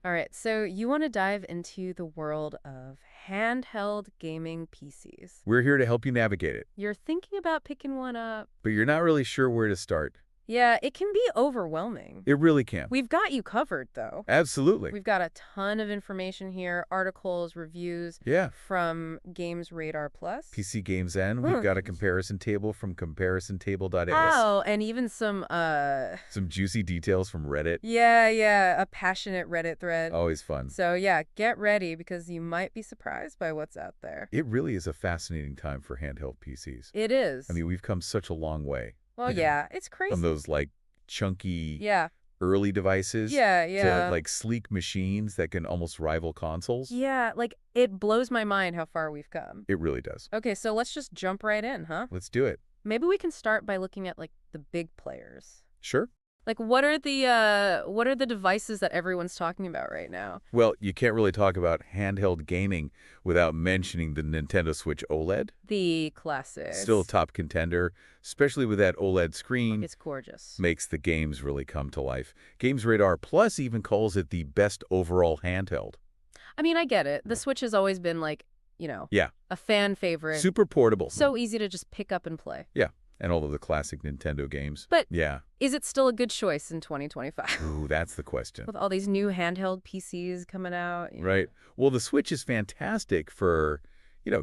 All right, so you want to dive into the world of handheld gaming PCs. We're here to help you navigate it, You're thinking about picking one up. but you're not really sure where to start. Yeah, it can be overwhelming. It really can. We've got you covered, though. Absolutely. We've got a ton of information here, articles, reviews Yeah. from Games Radar Plus. PC Games N, we've got a comparison table from comparisontable.is. Oh, and even some, Some juicy details from Reddit. yeah, a passionate Reddit thread. Always fun. So yeah, get ready because you might be surprised by what's out there. It really is a fascinating time for handheld PCs. It is. I mean, we've come such a long way. Well, yeah, it's crazy. From those, like, chunky Yeah. early devices Yeah. to, like, sleek machines that can almost rival consoles. Yeah, like, it blows my mind how far we've come. It really does. Okay, so let's just jump right in, huh? Let's do it. Maybe we can start by looking at, like, the big players. Sure. Like, what are the devices that everyone's talking about right now? Well, you can't really talk about handheld gaming without mentioning the Nintendo Switch OLED. The classics. Still a top contender, especially with that OLED screen. It's gorgeous. Makes the games really come to life. Games Radar Plus even calls it the best overall handheld. I mean, I get it. The Switch has always been, like, Yeah. a fan favorite. Super portable. So easy to just pick up and play. Yeah. And all of the classic Nintendo games. But yeah. Is it still a good choice in 2025? Ooh, that's the question. With all these new handheld PCs coming out. Right. Well, the Switch is fantastic for,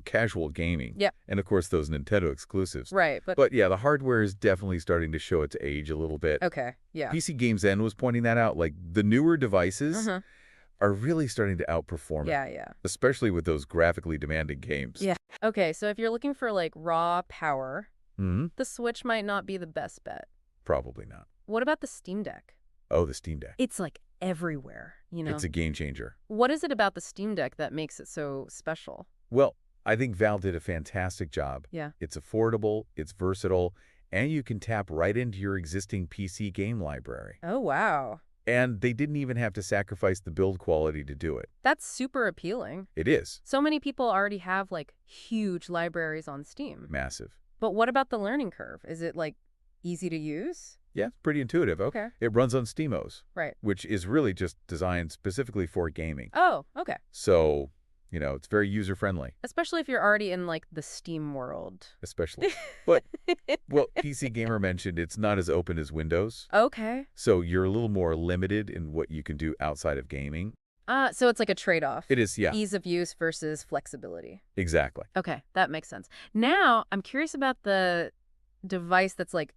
casual gaming. Yep. And, of course, those Nintendo exclusives. Right, But, yeah, the hardware is definitely starting to show its age a little bit. Okay, yeah. PC Games N was pointing that out. Like, the newer devices are really starting to outperform it. Yeah. Especially with those graphically demanding games. Yeah. Okay, so if you're looking for, like, raw power, Mm-hmm. the Switch might not be the best bet. Probably not. What about the Steam Deck? Oh, the Steam Deck. It's, like, everywhere, It's a game changer. What is it about the Steam Deck that makes it so special? Well, I think Valve did a fantastic job. Yeah. It's affordable, it's versatile, and you can tap right into your existing PC game library. Oh, wow. And they didn't even have to sacrifice the build quality to do it. That's super appealing. It is. So many people already have, like, huge libraries on Steam. Massive. But what about the learning curve? Is it, like, easy to use? Yeah, it's pretty intuitive. Okay. It runs on SteamOS. Right. Which is really just designed specifically for gaming. Oh, okay. So, it's very user-friendly. Especially if you're already in, like, the Steam world. Especially. But, well, PC Gamer mentioned it's not as open as Windows. Okay. So you're a little more limited in what you can do outside of gaming. So it's like a trade-off. It is, yeah. Ease of use versus flexibility. Exactly. Okay, that makes sense. Now, I'm curious about the device that's, like,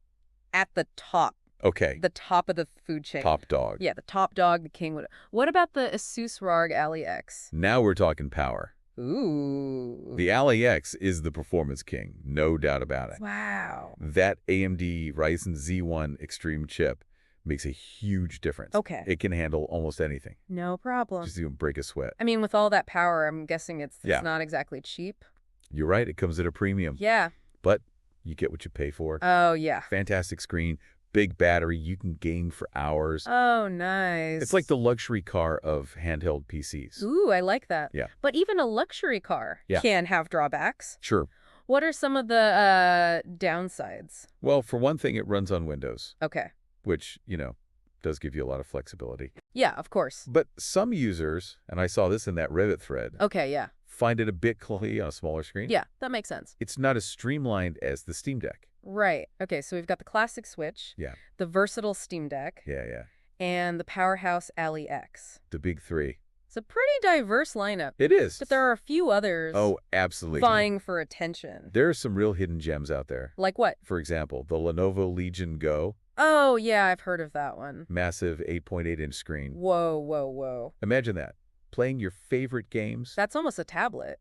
at the top. Okay. The top of the food chain. Top dog. Yeah, the top dog, the king. What about the Asus ROG Ally X? Now we're talking power. Ooh. The Ally X is the performance king, no doubt about it. Wow. That AMD Ryzen Z1 Extreme chip makes a huge difference. Okay. It can handle almost anything. No problem. Just even break a sweat. I mean, with all that power, I'm guessing it's Yeah. not exactly cheap. You're right. It comes at a premium. Yeah. But you get what you pay for. Oh, yeah. Fantastic screen, big battery. You can game for hours. Oh, nice. It's like the luxury car of handheld PCs. Ooh, I like that. Yeah. But even a luxury car can have drawbacks. Sure. What are some of the downsides? Well, for one thing, it runs on Windows, Okay. which, does give you a lot of flexibility. Yeah, of course. But some users, and I saw this in that Reddit thread, Okay, yeah. find it a bit clunky on a smaller screen. Yeah, that makes sense. It's not as streamlined as the Steam Deck. Right. Okay, so we've got the classic Switch, Yeah. the versatile Steam Deck, Yeah. and the powerhouse Ally X. The big three. It's a pretty diverse lineup, It is. but there are a few others Oh, absolutely. vying for attention. There are some real hidden gems out there. Like what? For example, the Lenovo Legion Go, Oh, yeah, I've heard of that one. massive 8.8-inch screen. Whoa. Imagine that. Playing your favorite games. That's almost a tablet.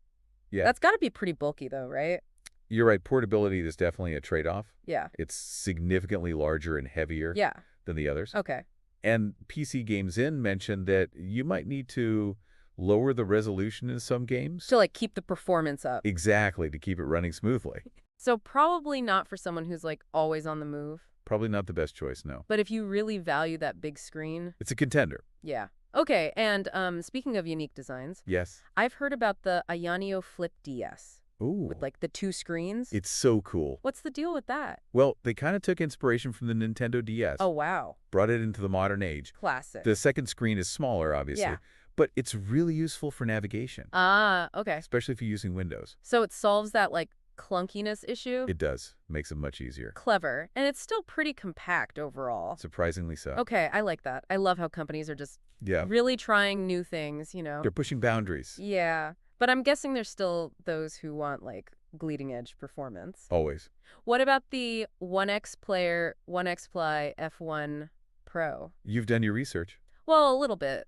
Yeah. That's got to be pretty bulky, though, right? You're right. Portability is definitely a trade-off. Yeah. It's significantly larger and heavier Yeah. than the others. Okay. And PC Games In mentioned that you might need to lower the resolution in some games. To, like, keep the performance up. Exactly, to keep it running smoothly. So probably not for someone who's, like, always on the move. Probably not the best choice, no. But if you really value that big screen, It's a contender. yeah. Okay, and speaking of unique designs, Yes. I've heard about the Ayaneo Flip DS. Ooh, with like the two screens. it's so cool. What's the deal with that? Well, they kind of took inspiration from the Nintendo DS, Oh, wow. brought it into the modern age. Classic. The second screen is smaller, Yeah. obviously, but it's really useful for navigation, Ah, okay. especially if you're using Windows. So it solves that like clunkiness issue? It does. Makes it much easier. Clever. And it's still pretty compact overall. Surprisingly so. Okay, I like that. I love how companies are just Yeah, really trying new things. they're pushing boundaries. Yeah. But I'm guessing there's still those who want like bleeding edge performance. Always. What about the 1X Player 1X Fly F1 Pro? You've done your research. Well, a little bit.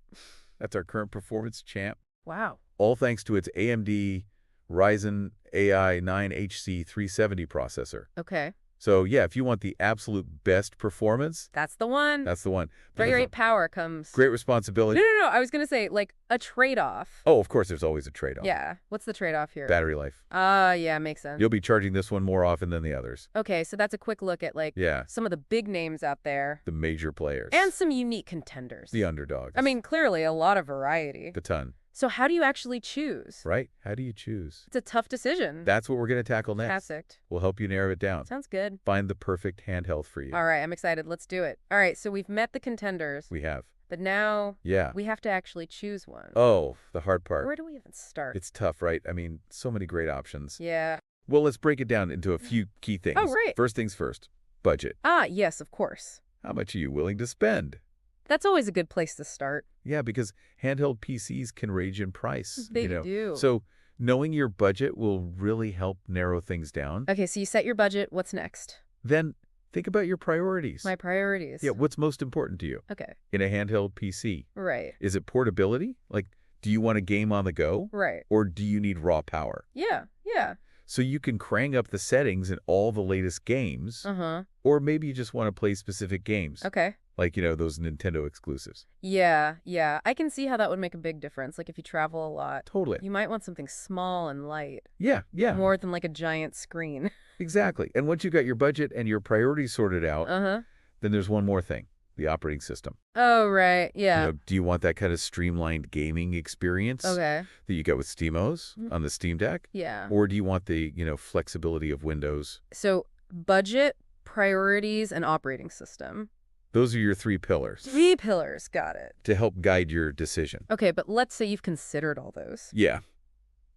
That's our current performance champ. Wow. All thanks to its AMD Ryzen AI 9HC 370 processor. Okay. So yeah, if you want the absolute best performance, That's the one. that's the one. But Very there's rate power comes. great No, responsibility. no, no. I was going to say like a trade-off. Oh, of course, there's always a trade-off. Yeah. What's the trade-off here? Battery life. Yeah, makes sense. You'll be charging this one more often than the others. Okay, so that's a quick look at like Yeah, some of the big names out there the major players. and some unique contenders. the underdogs. I mean, clearly a lot of variety. a ton, So how do you actually choose? right? How do you choose? It's a tough decision. That's what we're going to tackle next. Fantastic. We'll help you narrow it down. Sounds good. Find the perfect handheld for you. All right, I'm excited. Let's do it. All right, so we've met the contenders, We have. but now Yeah. we have to actually choose one. Oh, the hard part. Where do we even start? It's tough, right? I mean, so many great options. Yeah. Well, let's break it down into a few key things. Oh, right. First things first, budget. Ah, yes, of course. How much are you willing to spend? That's always a good place to start. Yeah, because handheld PCs can range in price. They do. So knowing your budget will really help narrow things down. Okay, so you set your budget. What's next? Then think about your priorities. My priorities. Yeah, what's most important to you Okay. in a handheld PC? Right. Is it portability? Like, do you want a game on the go? Right. Or do you need raw power? Yeah. Yeah. So you can crank up the settings in all the latest games, Uh-huh. or maybe you just want to play specific games, Okay. like, those Nintendo exclusives. Yeah. Yeah. I can see how that would make a big difference. Like if you travel a lot, Totally. you might want something small and light, Yeah, more than like a giant screen. exactly. And once you got your budget and your priorities sorted out, Uh-huh. then there's one more thing, the operating system. Oh, right. Yeah. Do you want that kind of streamlined gaming experience Okay. that you get with SteamOS on the Steam Deck? Yeah. Or do you want the, flexibility of Windows? So budget, priorities, and operating system. Those are your three pillars 3 pillars. Got it. to help guide your decision. Okay, but let's say you've considered all those Yeah,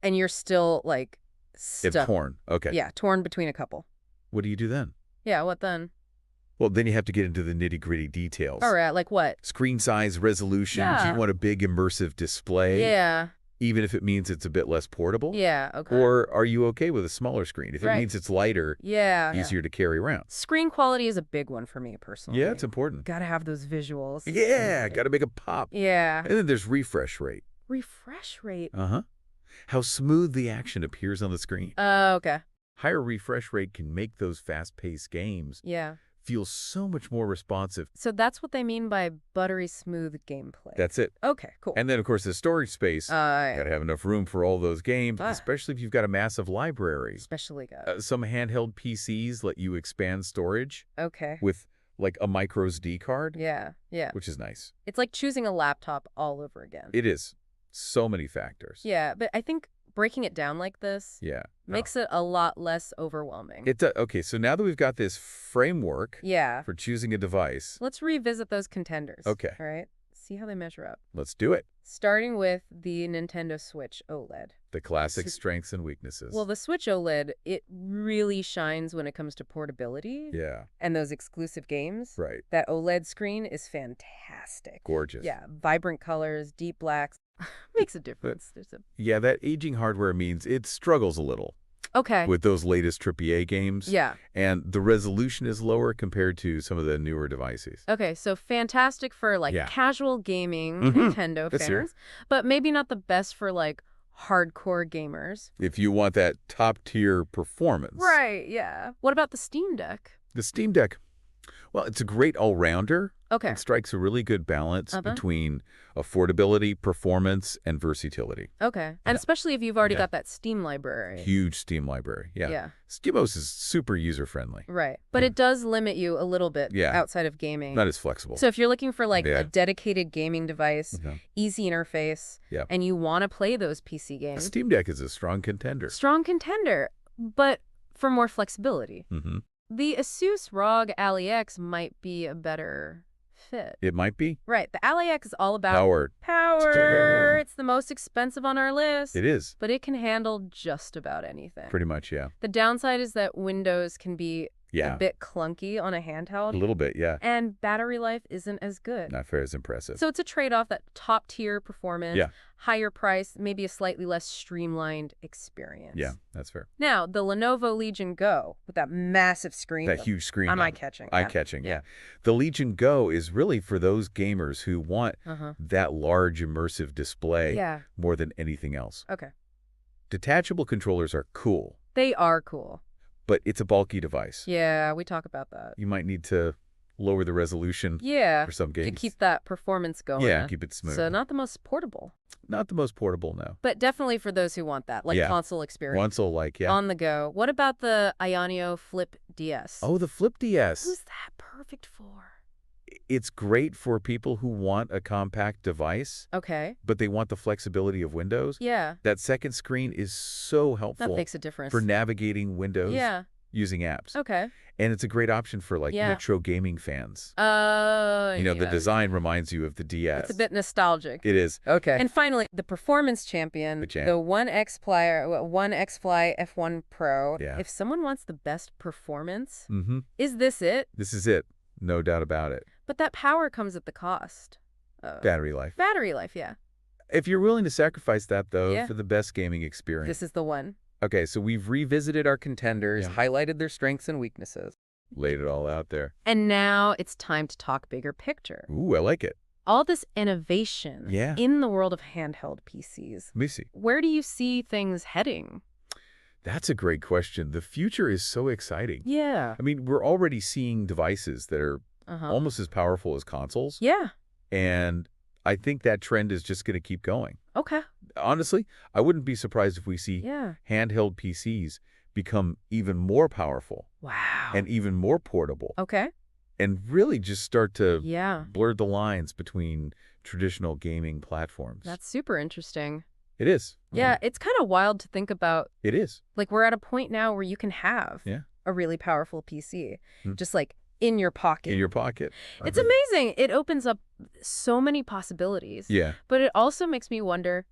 and you're still like it's stuck. torn. Okay. Yeah, torn between a couple. What do you do then? Yeah, what then? Well, then you have to get into the nitty-gritty details. All right, like what? Screen size, resolution. Do Yeah. you want a big immersive display? Yeah. Even if it means it's a bit less portable? Yeah, okay. Or are you okay with a smaller screen? If it Right. means it's lighter, yeah. easier to carry around. Screen quality is a big one for me personally. Yeah, it's important. Gotta have those visuals. Yeah, got to make a pop. Yeah. And then there's refresh rate. Refresh rate. Uh-huh. How smooth the action appears on the screen. Oh, okay. Higher refresh rate can make those fast-paced games Yeah. feel so much more responsive. So that's what they mean by buttery smooth gameplay. That's it. Okay, cool. And then, of course, the storage space. Got to have enough room for all those games, Ah. especially if you've got a massive library. especially good. Some handheld PCs let you expand storage Okay. with, like, a micro SD card, Yeah. Yeah. which is nice. It's like choosing a laptop all over again. It is. So many factors. Yeah, but I think breaking it down like this Yeah. makes it a lot less overwhelming. Okay, so now that we've got this framework Yeah. for choosing a device, Let's revisit those contenders. Okay. All right. See how they measure up. let's do it. Starting with the Nintendo Switch OLED. The classic S- strengths and weaknesses. Well, the Switch OLED, it really shines when it comes to portability yeah, and those exclusive games. right. That OLED screen is fantastic. Gorgeous. Yeah, vibrant colors, deep blacks. Makes a difference. There's a Yeah, that aging hardware means it struggles a little Okay. with those latest AAA games. Yeah. And the resolution is lower compared to some of the newer devices. Okay, so fantastic for like Yeah. casual gaming Mhm. Nintendo That's here. fans, but maybe not the best for like hardcore gamers. If you want that top-tier performance. Right, yeah. What about the Steam Deck? The Steam Deck, well, it's a great all-rounder. Okay. It strikes a really good balance Uh-huh. between affordability, performance, and versatility. Okay. And Yeah. especially if you've already Yeah. got that Steam library. Huge Steam library. Yeah. Yeah. Schemos is super user-friendly. Right. But it does limit you a little bit Yeah. outside of gaming. Not as flexible. So if you're looking for like Yeah. a dedicated gaming device, Mhm. easy interface, Yeah. and you want to play those PC A games, Steam Deck is a strong contender. strong contender, but for more flexibility. Mm-hmm. The Asus ROG Ally X might be a better fit. It might be. Right. The Ally X is all about Powered. power. It's the most expensive on our list. It is. But it can handle just about anything. Pretty much, yeah. The downside is that Windows can be Yeah. a bit clunky on a A handheld, little bit, yeah. and battery life isn't as good. Not fair as impressive. So it's a trade-off, that top-tier performance, Yeah. higher price, maybe a slightly less streamlined experience. Yeah, that's fair. Now, the Lenovo Legion Go with that massive screen. That huge screen. I'm eye-catching. Eye-catching, yeah. The Legion Go is really for those gamers who want Uh-huh. that large immersive display Yeah. more than anything else. Okay. Detachable controllers are cool, They are cool. but it's a bulky device. Yeah, we talk about that. You might need to lower the resolution Yeah. for some games. To keep that performance going. Yeah, keep it smooth. So not the most portable, Not the most portable, no. but definitely for those who want that, like Yeah. console experience. Console like, yeah. On the go. What about the Ionio Flip DS? Oh, the Flip DS. Who's that perfect for? It's great for people who want a compact device, Okay. but they want the flexibility of Windows. Yeah. That second screen is so That helpful makes a difference. for navigating Windows Yeah. using apps. Okay. And it's a great option for like Yeah. retro gaming fans. The The design reminds you of the DS. It's a bit nostalgic. It is. Okay. And finally, the performance champion, The champ. the One X Fly F1 Pro. Yeah. If someone wants the best performance, Mm-hmm. is this it? This is it. No doubt about it. But that power comes at the cost. Battery life. Battery life, yeah. If you're willing to sacrifice that, though, Yeah. for the best gaming experience. This is the one. Okay, so we've revisited our contenders, Yeah. highlighted their strengths and weaknesses. Laid it all out there. And now it's time to talk bigger picture. Ooh, I like it. All this innovation Yeah. in the world of handheld PCs. Let me see. Where do you see things heading? That's a great question. The future is so exciting. Yeah. I mean, we're already seeing devices that are Uh-huh. almost as powerful as consoles. Yeah. And I think that trend is just going to keep going. Okay. Honestly, I wouldn't be surprised if we see Yeah. handheld PCs become even more powerful Wow. and even more portable Okay. and really just start to Yeah. blur the lines between traditional gaming platforms. That's super interesting. It is. Yeah, it's kind of wild to think about. It is. Like, we're at a point now where you can have Yeah. a really powerful PC, Hmm. just like in your pocket. In your pocket. It's amazing. It opens up so many possibilities. Yeah. But it also makes me wonder,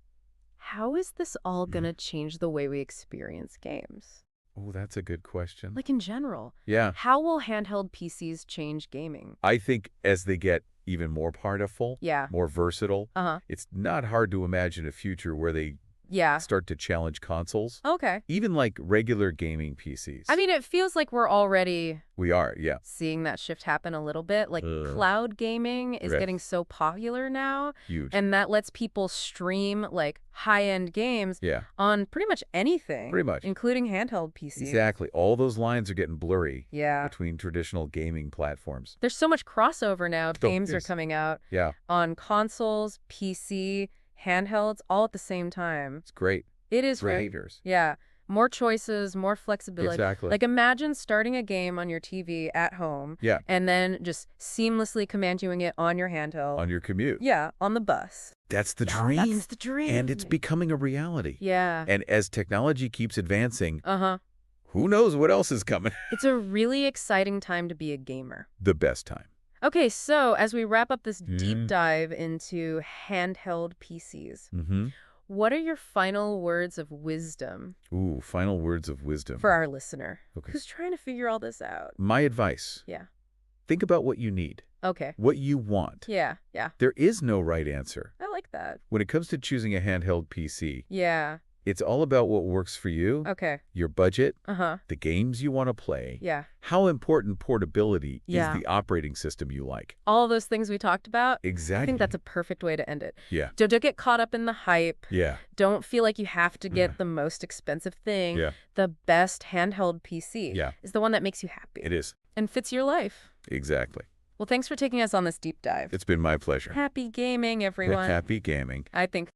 how is this all Hmm. going to change the way we experience games? Oh, that's a good question. Like, in general. Yeah. How will handheld PCs change gaming? I think as they get even more powerful, Yeah. more versatile, Uh-huh. it's not hard to imagine a future where they Yeah. start to challenge consoles. Okay. Even like regular gaming PCs. I mean, it feels like we're already We are, yeah. seeing that shift happen a little bit. Like, Ugh. cloud gaming is Right. getting so popular now, Huge. and that lets people stream, like, high-end games Yeah, on pretty much anything. Pretty much. Including handheld PCs. exactly. All those lines are getting blurry Yeah. between traditional gaming platforms. There's so much crossover now. Oh, Games are yes. coming out Yeah, on consoles, PC, handhelds, all at the same time. it's great. It is For great. haters. Yeah. More choices, more flexibility. Exactly. Like, imagine starting a game on your TV at home Yeah, and then just seamlessly commanding it on your handheld. on your commute. Yeah, on the bus. That's the Yeah, dream. That's the dream. And it's becoming a reality. Yeah. And as technology keeps advancing, Uh-huh. who knows what else is coming? It's a really exciting time to be a gamer. The best time. Okay, so as we wrap up this deep Mm. dive into handheld PCs, Mm-hmm. what are your final words of wisdom Ooh, final words of wisdom. for our listener Okay. who's trying to figure all this out? My advice, Yeah. think about what you need, Okay. what you want. Yeah. Yeah. There is no right answer. I like that. When it comes to choosing a handheld PC, Yeah. it's all about what works for you, Okay. your budget, Uh-huh. the games you want to play, Yeah. how important portability Yeah. is the operating system you like. All those things we talked about. Exactly. I think that's a perfect way to end it. Yeah. Don't get caught up in the hype. Yeah. Don't feel like you have to get the most expensive thing. Yeah. The best handheld PC Yeah. is the one that makes you happy It is. and fits your life. Exactly. Well, thanks for taking us on this deep dive. It's been my pleasure. Happy gaming, everyone. Happy gaming. I think